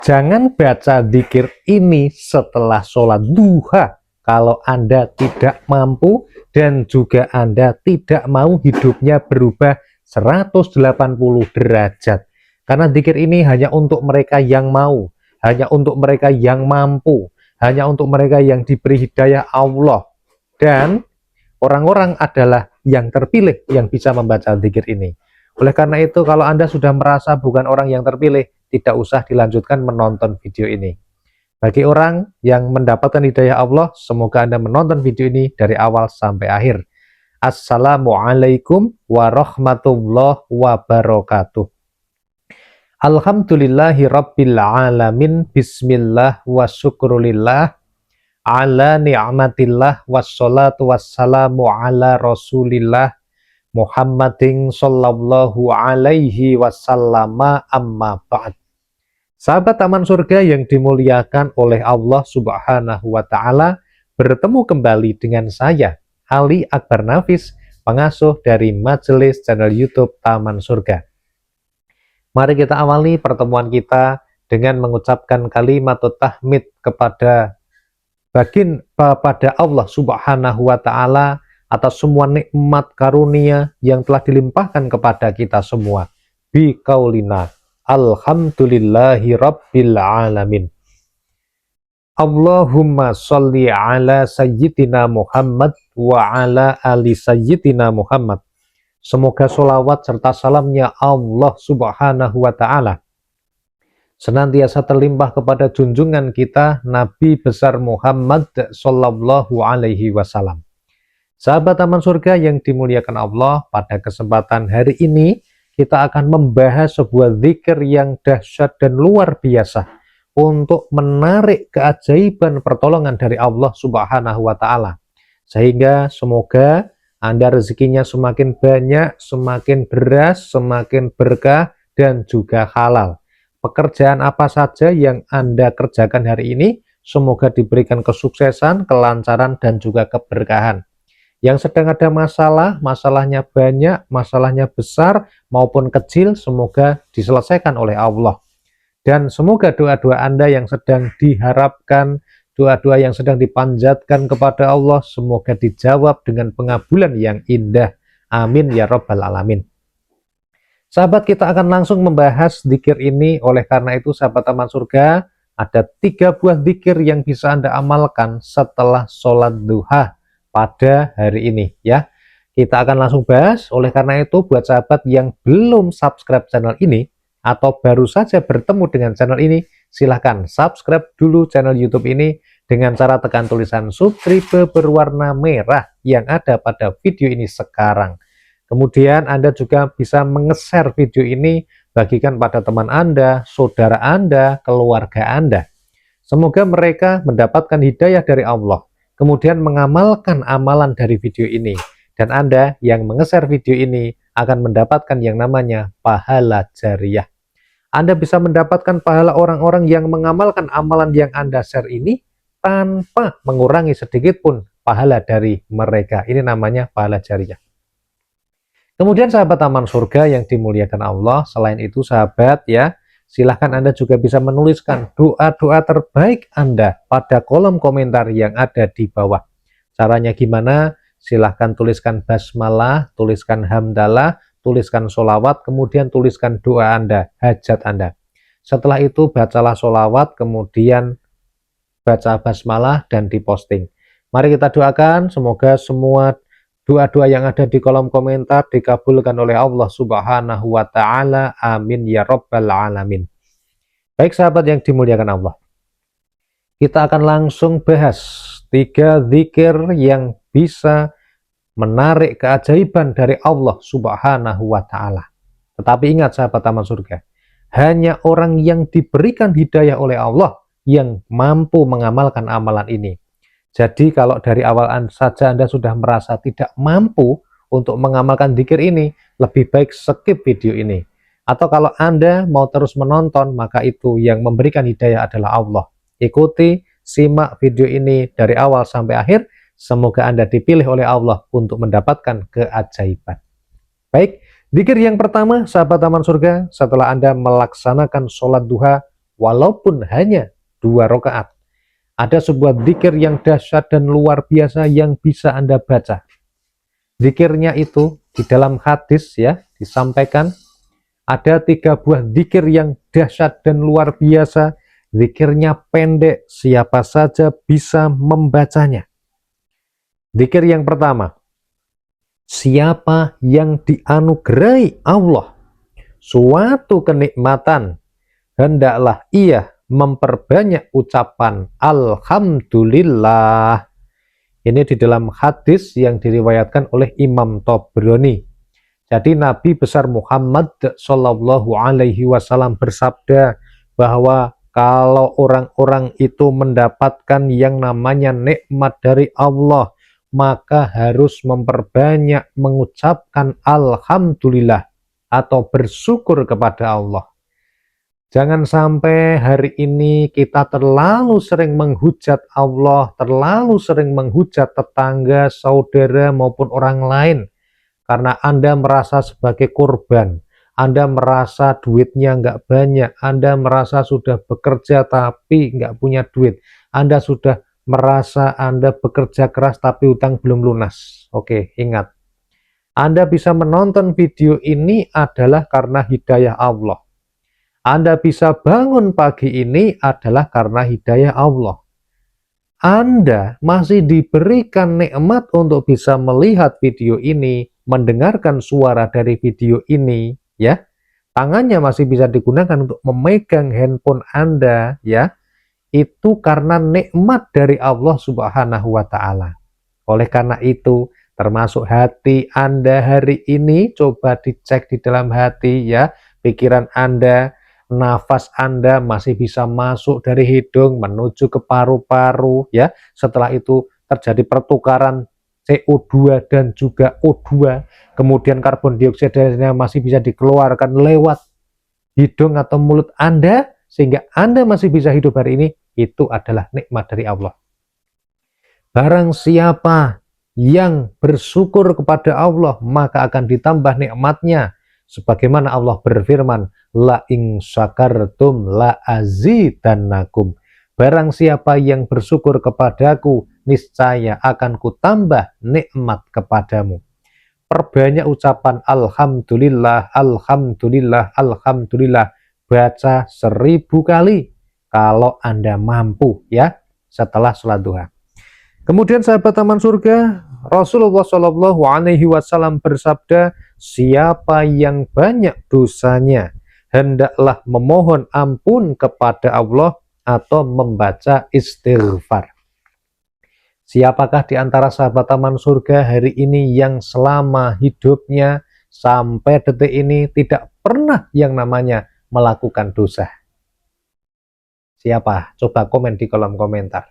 Jangan baca zikir ini setelah sholat duha kalau Anda tidak mampu dan juga Anda tidak mau hidupnya berubah 180 derajat. Karena zikir ini hanya untuk mereka yang mau, hanya untuk mereka yang mampu, hanya untuk mereka yang diberi hidayah Allah. Dan orang-orang adalah yang terpilih yang bisa membaca zikir ini. Oleh karena itu, kalau Anda sudah merasa bukan orang yang terpilih, tidak usah dilanjutkan menonton video ini. Bagi orang yang mendapatkan hidayah Allah, semoga Anda menonton video ini dari awal sampai akhir. Assalamualaikum warahmatullahi wabarakatuh. Alhamdulillahi rabbil alamin. Bismillah wa syukrulillah ala ni'matillah wassalatu wassalamu ala rasulillah Muhammadin sallallahu alaihi wasallam, amma ba'd. Sahabat Taman Surga yang dimuliakan oleh Allah Subhanahu wa taala, bertemu kembali dengan saya, Ali Akbar Nafis, pengasuh dari majelis channel YouTube Taman Surga. Mari kita awali pertemuan kita dengan mengucapkan kalimat tahmid kepada Allah Subhanahu wa taala atas semua nikmat karunia yang telah dilimpahkan kepada kita semua. Bi qaulina alhamdulillahi rabbil alamin. Allahumma sholli ala sayyidina Muhammad wa ala ali sayyidina Muhammad. Semoga sholawat serta salamnya Allah Subhanahu wa ta'ala senantiasa terlimpah kepada junjungan kita Nabi besar Muhammad sallallahu alaihi wasallam. Sahabat Taman Surga yang dimuliakan Allah, pada kesempatan hari ini kita akan membahas sebuah zikir yang dahsyat dan luar biasa untuk menarik keajaiban pertolongan dari Allah Subhanahu wa taala. Sehingga semoga Anda rezekinya semakin banyak, semakin deras, semakin berkah dan juga halal. Pekerjaan apa saja yang Anda kerjakan hari ini, semoga diberikan kesuksesan, kelancaran, dan juga keberkahan. Yang sedang ada masalah, masalahnya banyak, masalahnya besar maupun kecil, semoga diselesaikan oleh Allah. Dan semoga doa-doa Anda yang sedang diharapkan, doa-doa yang sedang dipanjatkan kepada Allah, semoga dijawab dengan pengabulan yang indah. Amin ya Rabbal Alamin. Sahabat, kita akan langsung membahas zikir ini. Oleh karena itu, sahabat Taman Surga, ada 3 buah zikir yang bisa Anda amalkan setelah sholat duha pada hari ini ya. Kita akan langsung bahas. Oleh karena itu, buat sahabat yang belum subscribe channel ini atau baru saja bertemu dengan channel ini, silahkan subscribe dulu channel YouTube ini dengan cara tekan tulisan subscribe berwarna merah yang ada pada video ini sekarang. Kemudian Anda juga bisa menge-share video ini, bagikan pada teman Anda, saudara Anda, keluarga Anda. Semoga mereka mendapatkan hidayah dari Allah, kemudian mengamalkan amalan dari video ini. Dan Anda yang menge-share video ini akan mendapatkan yang namanya pahala jariyah. Anda bisa mendapatkan pahala orang-orang yang mengamalkan amalan yang Anda share ini tanpa mengurangi sedikit pun pahala dari mereka. Ini namanya pahala jariyah. Kemudian sahabat Taman Surga yang dimuliakan Allah, selain itu sahabat ya, silahkan Anda juga bisa menuliskan doa-doa terbaik Anda pada kolom komentar yang ada di bawah. Caranya gimana? Silahkan tuliskan basmalah, tuliskan hamdalah, tuliskan sholawat, kemudian tuliskan doa Anda, hajat Anda. Setelah itu bacalah sholawat, kemudian baca basmalah dan diposting. Mari kita doakan semoga semua doa-doa yang ada di kolom komentar dikabulkan oleh Allah Subhanahu wa ta'ala. Amin ya Rabbal Alamin. Baik sahabat yang dimuliakan Allah, kita akan langsung bahas 3 zikir yang bisa menarik keajaiban dari Allah Subhanahu wa ta'ala. Tetapi ingat sahabat Taman Surga, hanya orang yang diberikan hidayah oleh Allah yang mampu mengamalkan amalan ini. Jadi kalau dari awal saja Anda sudah merasa tidak mampu untuk mengamalkan zikir ini, lebih baik skip video ini. Atau kalau Anda mau terus menonton, maka itu yang memberikan hidayah adalah Allah. Ikuti, simak video ini dari awal sampai akhir. Semoga Anda dipilih oleh Allah untuk mendapatkan keajaiban. Baik, zikir yang pertama, sahabat Taman Surga, setelah Anda melaksanakan sholat duha, walaupun hanya 2 rakaat. Ada sebuah zikir yang dahsyat dan luar biasa yang bisa Anda baca. Zikirnya itu di dalam hadis ya disampaikan ada 3 buah zikir yang dahsyat dan luar biasa. Zikirnya pendek, siapa saja bisa membacanya. Zikir yang pertama, siapa yang dianugerahi Allah suatu kenikmatan, hendaklah ia memperbanyak ucapan Alhamdulillah. Ini di dalam hadis yang diriwayatkan oleh Imam Tabrani. Jadi Nabi besar Muhammad Shallallahu Alaihi Wasallam bersabda bahwa kalau orang-orang itu mendapatkan yang namanya nikmat dari Allah, maka harus memperbanyak mengucapkan Alhamdulillah atau bersyukur kepada Allah. Jangan sampai hari ini kita terlalu sering menghujat Allah, terlalu sering menghujat tetangga, saudara, maupun orang lain. Karena Anda merasa sebagai korban, Anda merasa duitnya nggak banyak, Anda merasa sudah bekerja tapi nggak punya duit, Anda sudah merasa Anda bekerja keras tapi utang belum lunas. Oke, ingat. Anda bisa menonton video ini adalah karena hidayah Allah. Anda bisa bangun pagi ini adalah karena hidayah Allah. Anda masih diberikan nikmat untuk bisa melihat video ini, mendengarkan suara dari video ini, ya. Tangannya masih bisa digunakan untuk memegang handphone Anda, ya. Itu karena nikmat dari Allah Subhanahu wa taala. Oleh karena itu, termasuk hati Anda hari ini, coba dicek di dalam hati ya, pikiran Anda, nafas Anda masih bisa masuk dari hidung menuju ke paru-paru ya. Setelah itu terjadi pertukaran CO2 dan juga O2, kemudian karbon dioksida masih bisa dikeluarkan lewat hidung atau mulut Anda, sehingga Anda masih bisa hidup hari ini. Itu adalah nikmat dari Allah. Barang siapa yang bersyukur kepada Allah, maka akan ditambah nikmatnya. Sebagaimana Allah berfirman, la in syakartum la azidannakum. Barang siapa yang bersyukur kepadaku, niscaya akan kutambah nikmat kepadamu. Perbanyak ucapan Alhamdulillah, Alhamdulillah, Alhamdulillah. Baca 1000 kali kalau Anda mampu ya setelah sholat duha. Kemudian sahabat taman surga, Rasulullah Shallallahu Alaihi Wasallam bersabda, siapa yang banyak dosanya, hendaklah memohon ampun kepada Allah atau membaca istighfar. Siapakah di antara sahabat taman surga hari ini yang selama hidupnya sampai detik ini tidak pernah yang namanya melakukan dosa? Siapa? Coba komen di kolom komentar.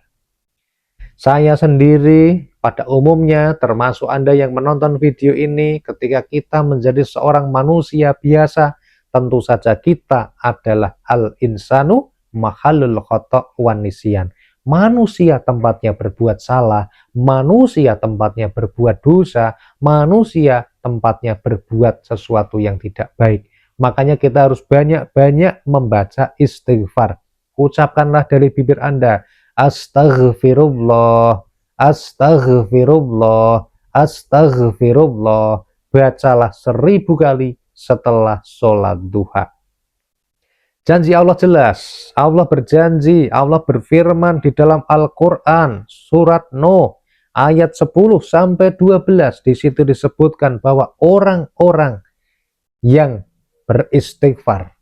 Saya sendiri pada umumnya, termasuk Anda yang menonton video ini, ketika kita menjadi seorang manusia biasa, tentu saja kita adalah al-insanu mahallul khata' wan nisyan. Manusia tempatnya berbuat salah, manusia tempatnya berbuat dosa, manusia tempatnya berbuat sesuatu yang tidak baik. Makanya kita harus banyak-banyak membaca istighfar. Ucapkanlah dari bibir Anda, Astaghfirullah, Astaghfirullah, Astaghfirullah. Bacalah 1000 kali setelah sholat duha. Janji Allah jelas. Allah berjanji, Allah berfirman di dalam Al-Quran, surat Nuh, ayat 10-12. Di situ disebutkan bahwa orang-orang yang beristighfar,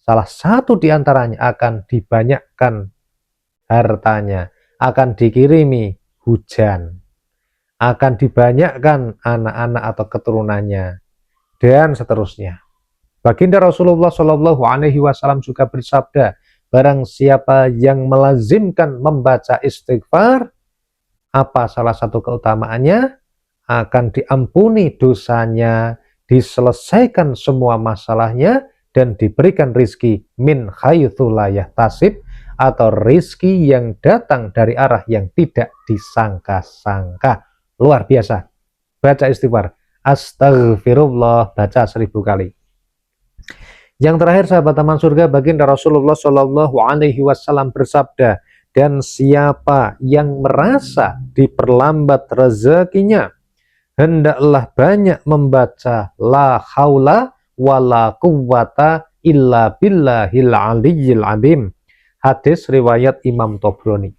salah satu di antaranya akan dibanyakkan hartanya, akan dikirimi hujan, akan dibanyakkan anak-anak atau keturunannya, dan seterusnya. Baginda Rasulullah Shallallahu Alaihi Wasallam juga bersabda, barang siapa yang melazimkan membaca istighfar, apa salah satu keutamaannya? Akan diampuni dosanya, diselesaikan semua masalahnya, dan diberikan rizki min haitsu la yahtasib, atau rizki yang datang dari arah yang tidak disangka-sangka. Luar biasa. Baca istighfar. Astaghfirullah, baca 1000 kali. Yang terakhir, sahabat taman surga, baginda Rasulullah Shallallahu Alaihi Wasallam bersabda, dan siapa yang merasa diperlambat rezekinya, hendaklah banyak membaca la haula wala quwwata illa billahil aliyyil azim. Hadis riwayat Imam Tobroni.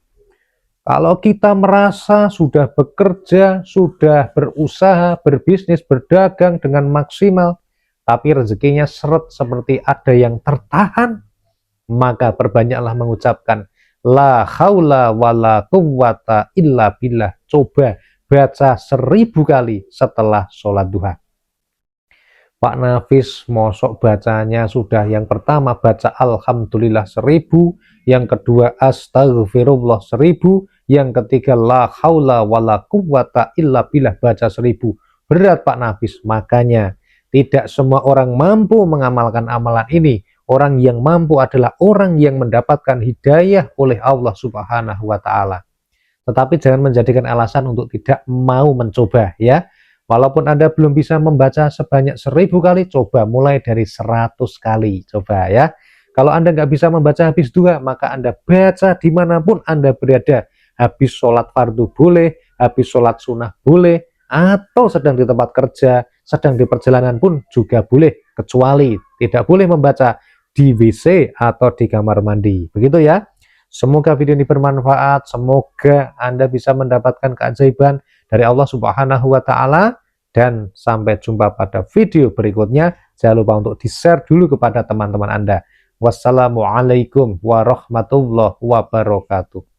Kalau kita merasa sudah bekerja, sudah berusaha, berbisnis, berdagang dengan maksimal, tapi rezekinya seret seperti ada yang tertahan, maka perbanyaklah mengucapkan la haula wala quwwata illa billah. Coba baca 1000 kali setelah sholat duha. Pak Nafis mosok bacanya sudah yang pertama baca alhamdulillah 1000, yang kedua astagfirullah 1000, yang ketiga la haula wala quwwata illa billah baca 1000. Berat Pak Nafis, makanya tidak semua orang mampu mengamalkan amalan ini. Orang yang mampu adalah orang yang mendapatkan hidayah oleh Allah Subhanahu wa Ta'ala. Tetapi jangan menjadikan alasan untuk tidak mau mencoba, ya. Walaupun Anda belum bisa membaca sebanyak 1000 kali, coba mulai dari 100 kali, coba ya. Kalau Anda nggak bisa membaca habis dua, maka Anda baca dimanapun Anda berada. Habis sholat fardu boleh, habis sholat sunnah boleh, atau sedang di tempat kerja, sedang di perjalanan pun juga boleh. Kecuali tidak boleh membaca di WC atau di kamar mandi. Begitu ya. Semoga video ini bermanfaat, semoga Anda bisa mendapatkan keajaiban dari Allah Subhanahu wa Ta'ala, dan sampai jumpa pada video berikutnya. Jangan lupa untuk di-share dulu kepada teman-teman Anda. Wassalamualaikum warahmatullahi wabarakatuh.